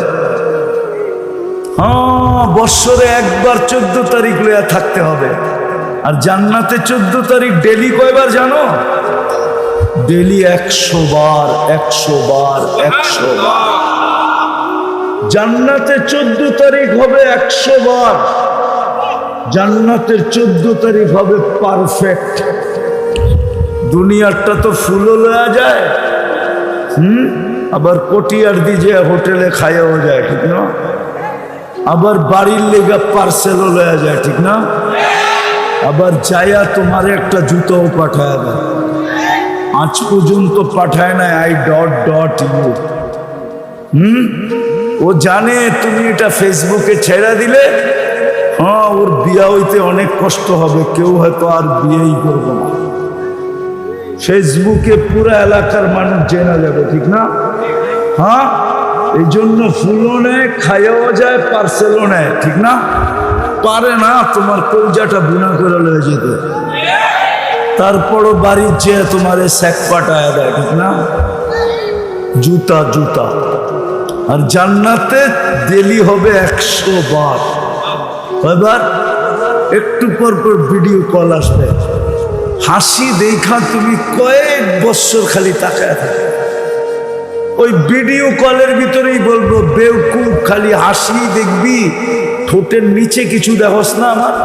হ্যাঁ, বৎসরে একবার 14 তারিখ লইয়া থাকতে হবে। আর জান্নাতে 14 তারিখ ডেলি কয়বার জানো? ডেলি 100 বার, 100 বার, 100 বার। জান্নাতে 14 তারিখ হবে 100 বার। জান্নাতের 14 তারিখ হবে পারফেক্ট। দুনিয়ারটা তো ফুলও লয়া যায়, আবার কটিয়ার দিয়ে হোটেলে খাইয়াও যায়, ঠিক না? আবার বাড়ির লেগা পার্সেলও লয়া যায়, ঠিক না? আবার যাইয়া তোমার একটা জুতোও পাঠায় দেয়। আজ পর্যন্ত পাঠায় না I.ইউ। ও জানে তুমি এটা ফেসবুকে ছেড়ে দিলে, হ্যাঁ, ওর বিয়া হইতে অনেক কষ্ট হবে, কেউ হয়তো আর বিয়েই করবো না। ফেসবুকে পুরো এলাকার মানুষ জেনা যাবে, ঠিক না? হ্যাঁ, এই জন্য ফুলও নেয়, খাইয়াও যায়, পার্সেলও নেয়, ঠিক না? পারে না তোমার কৌজাটা বুনা করে লয়ে যেতে, তারপরও বাড়ির চেয়ে তোমার স্যাক পাঠায় দেয়, ঠিক না? জুতা জুতা। আর জান্নাতে ডেলি হবে 100 বার। এবার একটু পর পর ভিডিও কল আসবে, হাসি দেখা তুমি কয়েক বছর খালি তাকায় থাকে। ওই ভিডিও কলের ভিতরেই বলবো বেউকুফ, খালি হাসি দেখবি, ঠোঁটের নিচে কিছু দেখোস না। আমার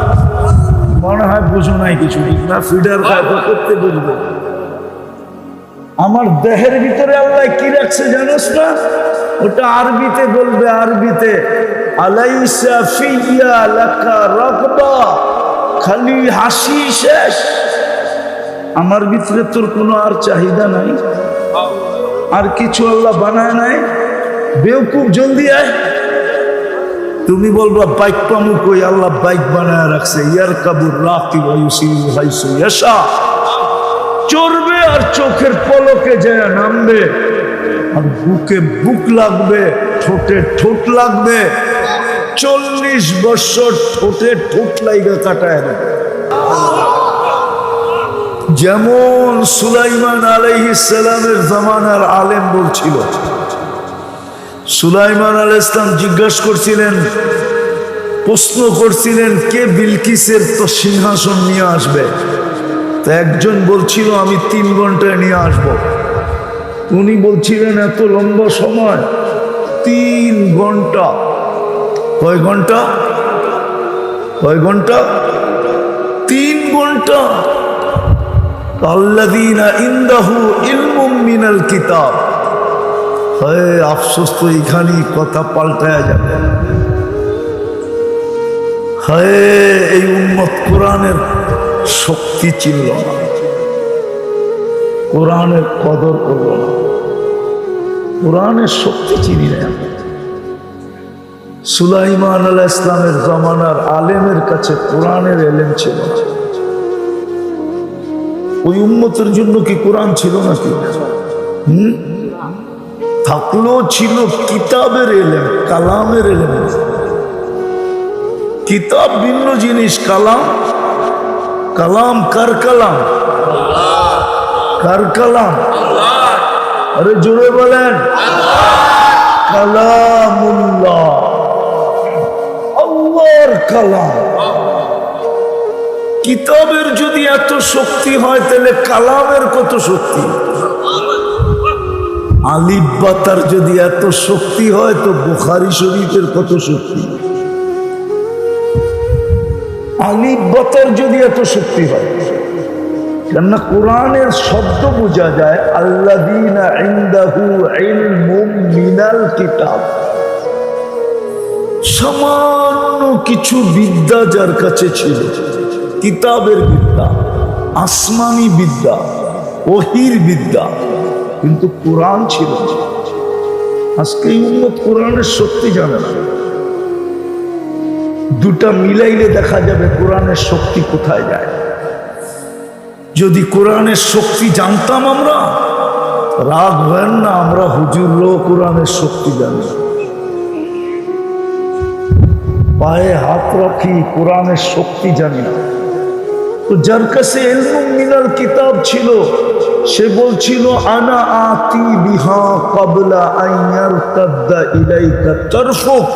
মনে হয় বুঝো নাই কিছু, ঠিক না? ফিডার খায় করতে বুঝবো। আমার দেহের ভিতরে আল্লাহ কি রাখছে জানোস না? ওটা আরবিতে বলবে, আরবিতে আলাইসা ফিয়া লাকা রাগবা, খালি হাসি শেষ। আমার ভিতরে তোর কোনো আর চাহিদা নাই, আর কিছু আল্লাহ বানায় নাই। বেউকুফ জলদি আয়। তুমি বলবা বাইক পামু কই? আল্লাহ বাইক বানায় রাখছে। ইয়ার কাবুর রাকিব ইউসিরু হাইসু ইয়াশা, চড়বে আর চোখের পলকে যায় নামবে, আর বুকে বুক লাগবে, ঠোঁটে ঠোঁট লাগবে। 40 বছর ঠোঁটে ঠোঁট লাইগা কাটায় দেবে। যেমন সুলাইমান আলাইহিস সালামের জামানার আলেম বলছিল, সুলাইমান আলাইহিস সালাম জিজ্ঞাসা করছিলেন, প্রশ্ন করছিলেন কে বিলকিসের তো সিংহাসন নিয়ে আসবে। তো একজন বলছিল আমি 3 ঘন্টায় নিয়ে আসব। উনি বলছিলেন এত লম্বা সময়? 3 ঘন্টা। কয় ঘন্টা? কয় ঘন্টা? 3 ঘন্টা। আল্লাযীনা ইনদাহু ইলমুম মিনাল কিতাব। হে আফসোস, তো এখানেই কথা পাল্টায়া যাবে। হে এই উম্মত কোরআনের শক্তি চিনল না, কোরআনের কদর করল না, কোরআনের শক্তি চিনি না। সুলাইমান আলাইহিস সালামের জামানার আলেমের কাছে কোরআনের এলেম ছিল না। ওই উম্মতের জন্য কি কোরআন ছিল নাকি? থাকলেও ছিল কিতাবের এলেম, কালামের এলেম। কিতাব ভিন্ন জিনিস, কালাম কালাম কার কালাম? কার কালাম? আরে জোরে বলেন, কালামুল্লাহ, আল্লাহর কালাম। কিতাবের যদি এত শক্তি হয় তাহলে কালামের কত শক্তি? আলিফ বাতার যদি এত শক্তি হয় তো বুখারী শরীফের কত শক্তি? আলিফ বাতার যদি এত শক্তি হয়, কেননা কোরআনের শব্দ বোঝা যায় আল্লাযীনা ইনদাহু ইলমুম মিনাল কিতাব, সামান্য কিছু বিদ্যা যার কাছে ছিল, কিতাবের বিদ্যা, আসমানি বিদ্যা, ওহীর বিদ্যা, কিন্তু কোরআন ছিল না। আজকে এই উম্মত কোরআনের শক্তি জানে না। দুটা মিলাইলে দেখা যাবে কোরআনের শক্তি কোথায় যায়। যদি কোরআনের শক্তি জানতাম আমরা, রাগ হয় না, আমরা হুজুররাও কোরআনের শক্তি জানি, পায়ে হাত রাখি, কোরআনের শক্তি জানি না। তো যার কাছে ইলমুম মিনাল কিতাব ছিল, সে বলছিল আনা আতি বিহা ক্বাবলা আন ইয়ারতাদ্দা ইলাইকা তারফুক,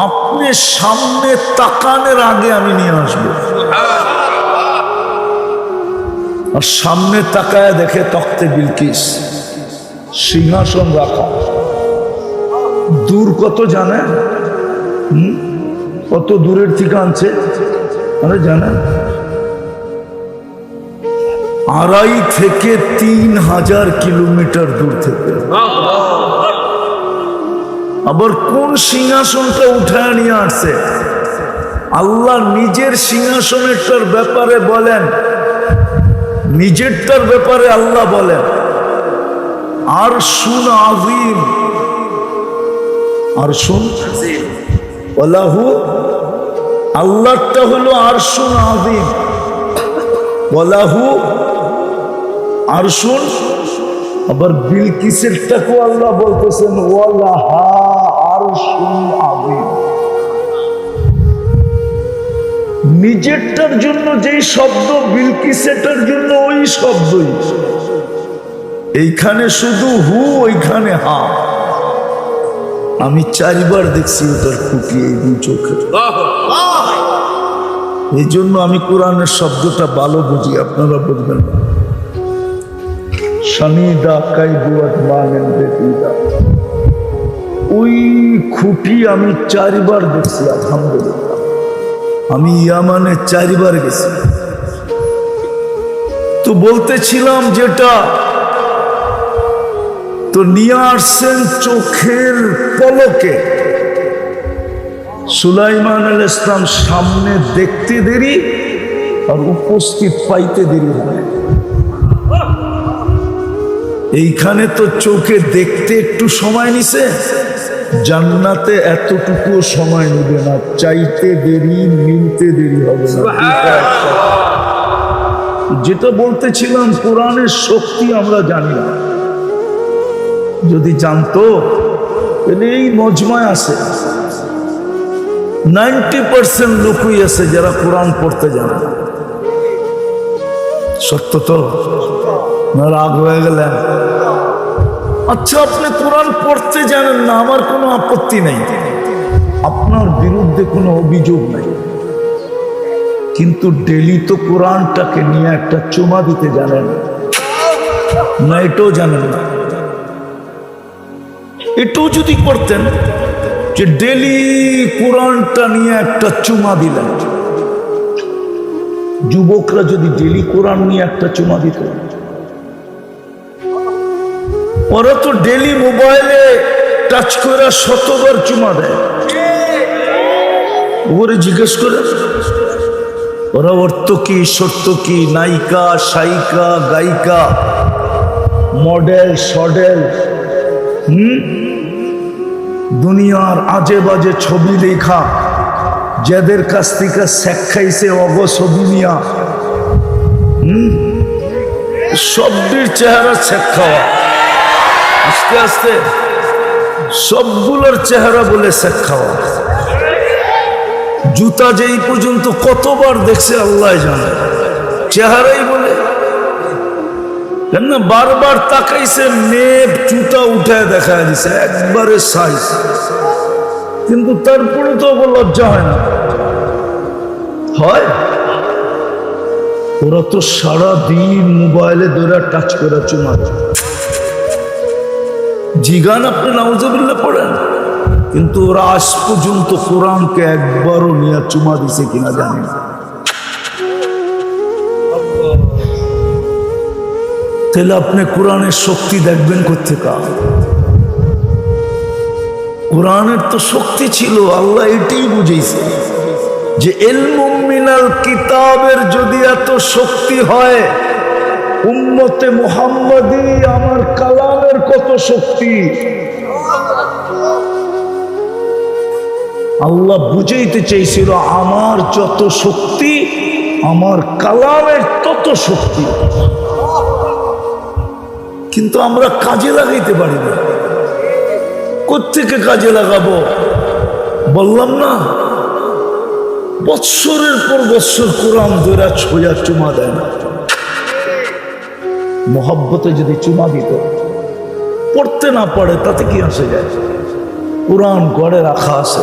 আপনি সামনে তাকানোর আগে আমি নিয়ে আসবো। আর সামনে তাকায় দেখে তখতে বিলকিস, সিংহাসন রাখা। দূর কত জানেন? কত দূরের থেকে আনছে আরে জানেন? 2.5 থেকে 3,000 কিলোমিটার দূর থেকে। আবার কোন সিংহাসনটা উঠায় নিয়ে আসছে? আল্লাহ নিজের সিংহাসনেরটার ব্যাপারে বলেন, নিজেরটার ব্যাপারে আল্লাহ বলেন আরশুন আযীম, আরশুন ওয়ালাহু, আল্লাহটা হলো আরশুন আযীম, ওয়ালাহু আরশুন। আবার বিলকিসেরটাকেও আল্লাহ বলতেছেন ওয়ালাহা আরশুন আযীম। নিজেরটার জন্য যেই শব্দ, বিলকিসেরটার জন্য ওই শব্দই। এইখানে শুধু হু, ওইখানে হা। আমি 4 বার দেখছি ওটার খুঁটি এই 2 চোখে। এই জন্য আমি কোরআনের শব্দটা ভালো বুঝি, আপনারা বুঝবেন না। শানিদা কাইদুয়াত মানেন বেদিদা, ওই খুঁটি আমি 4 বার দেখছি, আলহামদুলিল্লাহ। আমি ইয়ামানে 4 বার গেছি। তো বলতেছিলাম যেটা, তো নিয়ে আসছেন চোখের পলকে। সুলাইমান আলাইহিস সালাম সামনে দেখতে দেরি আর উপস্থিত পাইতে দেরি হয়। এইখানে তো চোখে দেখতে একটু সময় নিছে, জান্নাতে এতটুকু সময় নেবে না, চাইতে দেরি, মিলতে দেরি হবে না। যেটা বলতেছিলাম, কোরআনের শক্তি আমরা জানি না। যদি জানতো তাহলে এই মজমায় আছে 90% লোকই আছে যারা কোরআন পড়তে জানে না। সত্য তো না? রাগ হয়ে গেলেন? আচ্ছা, আপনি কোরআন পড়তে জানেন না, আমার কোনো আপত্তি নাই, আপনার বিরুদ্ধে কোনো অভিযোগ নাই, কিন্তু ডেলি তো কোরআনটাকে নিয়ে একটা চুমা দিতে জানেন না, এটাও জানেন না। এটাও যদি করতেন যে ডেলি কোরআনটা নিয়ে একটা চুমা দিলেন, যুবকরা যদি ডেলি কোরআন নিয়ে একটা চুমা দিত, ওরা তো ডেলি মোবাইলে টাচ করে 100 বার চুমা দেয়। ওরে জিজ্ঞেস করে ওরা অর্থ কি, সত্য কি, নায়িকা, সায়িকা, গায়িকা, মডেল, সডেল, দুনিয়ার আজে বাজে ছবি লেখা, যাদের কাছ থেকে শেখ খাইছে অগ ছবি নিয়া, সবটির চেহারা শেখ খাওয়া। আস্তে আস্তে সবগুলোর চেহারা বলে শেখ খাওয়া। জুতা যেই পর্যন্ত কতবার দেখছে আল্লাহ জানে, চেহারাই বলে। কেন বারবার তাকাইছে, নেপ জুতা উঠায় দেখা দিছে একবারে সাইজ, কিন্তু তারপরে তো লজ্জা হয় না। হয় ওরা তো সারা দিন মোবাইলে ধরে টাচ করে চুমা জিগান, আপনি নাউজুবিল্লাহ পড়েন, কিন্তু ওরা আজ পর্যন্ত কোরআনকে একবারও নিয়ে চুমা দিছে কিনা জানি না। তাহলে আপনি কোরআনের শক্তি দেখবেন কোথেকে? কোরআনের তো শক্তি ছিল, আল্লাহ এটাই বুঝেছে যে ইলমুম মিনাল কিতাবের যদি এত শক্তি হয়, উম্মতে মুহাম্মাদি আমার কালামের কত শক্তি। আল্লাহ বুঝাইতে চাইছিল আমার যত শক্তি আমার কালামের তত শক্তি, কিন্তু আমরা কাজে লাগাইতে পারি না। কোত্থেকে কাজে লাগাবো? বললাম না, বৎসরের পর বৎসর কোরআন ধরে ছোঁয়া চুমা দেয় না। মোহাব্বতে যদি চুমা দিত, পড়তে না পারে তাতে কি আসে যায়? কোরআন ঘরে রাখা আছে,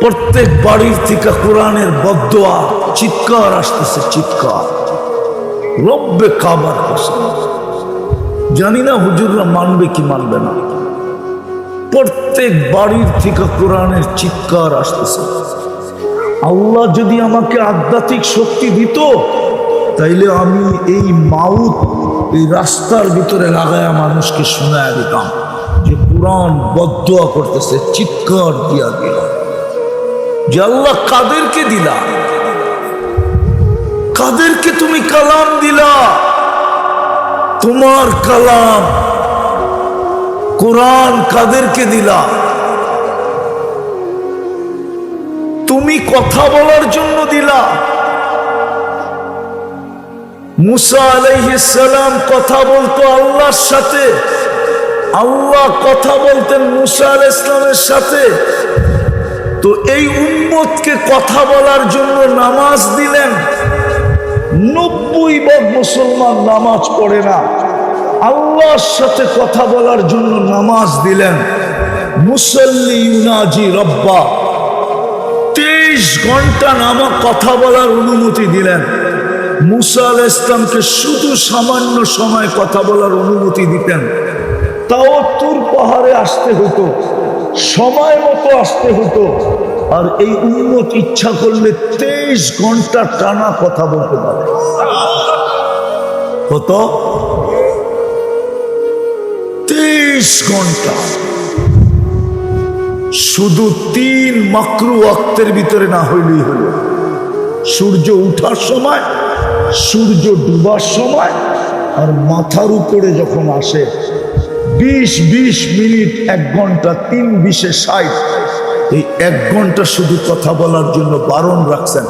প্রত্যেক বাড়ির থেকে কোরআনের বদদোয়া চিৎকার আসতেছে, চিৎকার রব্বে কাবার কসম। জানি না হুজুররা মানবে কি মানবে না, প্রত্যেক বাড়ির থেকে কোরআনের চিৎকার আসতেছে। আল্লাহ যদি আমাকে আধ্যাত্মিক শক্তি দিত, তাইলে আমি এই মাউথ এই রাস্তার ভিতরে লাগায়া মানুষকে শোনায় দিতাম যে কোরআন বদদোয়া করতেছে, চিৎকার দিয়া দিল যে আল্লাহ কাদেরকে দিলা, কাদেরকে তুমি কালাম দিলা, তোমার কালাম কোরআন কাদেরকে দিলা, তুমি কথা বলার জন্য দিলা। মুসা আলাইহিস সালাম কথা বলতো আল্লাহর সাথে, আল্লাহ কথা বলতেন মুসা আলাইহিস সালামের সাথে। তো এই উম্মতকে কথা বলার জন্য নামাজ দিলেন। 90% মুসলমান নামাজ পড়ে না, আল্লাহর সাথে কথা বলার জন্য নামাজ দিলেন। মুসাল্লি ইউনাজি রব্বা, 23 ঘন্টা নামা কথা বলার অনুমতি দিলেন। মুসা আলাইহিস সালামকে শুধু সামান্য সময় কথা বলার অনুমতি দিতেন, তাও তুর পাহাড়ে আসতে হতো, সময় মতো আসতে হতো। আর এই উম্মত ইচ্ছা করলে 23 ঘন্টা টানা কথা বলতে পারে। কত? 23 ঘন্টা। শুধু 3 মাকরু ওয়াক্তের ভিতরে না হইলেই হলো। সূর্য উঠার সময়, সূর্য ডুবার সময়, আর মাথার উপরে যখন আসে 20 মিনিট, 1 ঘন্টা, 3 × 20 = 60। এই 1 ঘন্টা শুধু কথা বলার জন্য বারণ রাখছেন,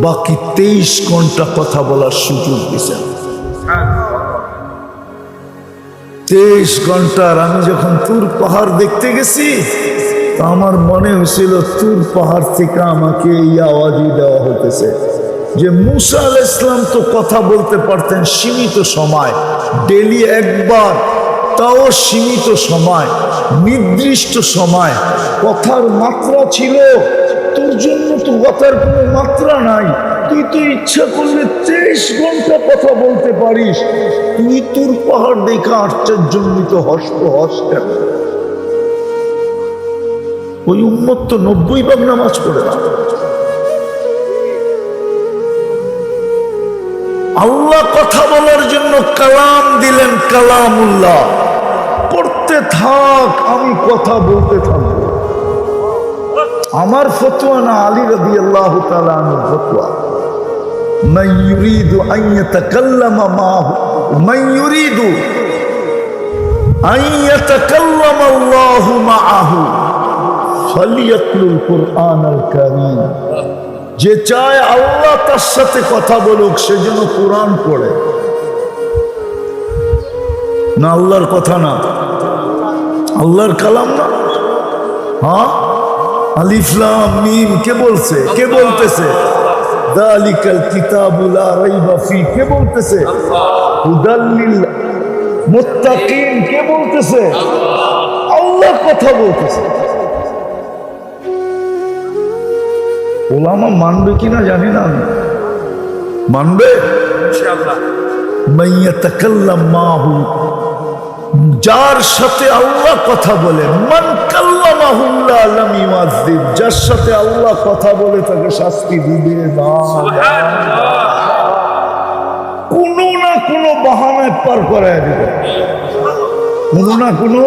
বাকি 23 ঘন্টা কথা বলার সুযোগ দিয়েছেন। 23 ঘন্টার আমি যখন তুর পাহাড় দেখতে গেছি, আমার মনে হয়েছিল তুর পাহাড় থেকে আমাকে এই আওয়াজই দেওয়া হতেছে যে মুসা আলাইহিস সালাম তো কথা বলতে পারতেন সীমিত সময়, ডেলি একবার, তাও সীমিত সময়, নির্দিষ্ট সময়। কথার মাত্রা ছিল, তোর জন্য তো কথার কোনো মাত্রা নাই। তুই তো ইচ্ছা করলে 23 ঘন্টা কথা বলতে পারিস। তুই তোর পাহাড় দেখা আশ্চর্যজনিত হস কেন? ওই উম্মত তো 90% নামাজ পড়ে না। আল্লাহ কথা বলার জন্য কালাম দিলেন, কালামুল্লাহ। পড়তে থাক, আমি কথা বলতে থাকবো। আমার ফতোয়া না, আলী রাদিয়াল্লাহু তাআলা আনহুর ফতোয়া। মান ইউরিদু আন ইয়াতাকাল্লামা মাহু, মান ইউরিদু আন ইয়াতাকাল্লামা আল্লাহু মাআহু ফালিয়াতলুল কুরআনাল কারীম। যে চায় আল্লাহ তার সাথে কথা বলুক, সে যেন কোরআন পড়ে। না আল্লাহর কথা না, আল্লাহর কালাম না? হ্যাঁ, আলিফ লাম মিম কে বলছে? কে বলতেছে? যালিকাল কিতাবু লা রাইবা ফি কে বলতেছে? হুদাল লিল মুত্তাকিন কে বলতেছে? আল্লাহ কথা বলতেছে। ওলামা মানবে কিনা জানি না, আমি মানবে ইনশাআল্লাহ। মাইয়া তাকাল্লাম মাহু, যার সাথে আল্লাহ কথা বলে, মান কাল্লামাহুল্লাহ লাম ইউআযিব, যার সাথে আল্লাহ কথা বলে তাকে শাস্তি দিবে না। কোনো না কোনো বাহানায় পার করায় দিবে, কোনো না কোনো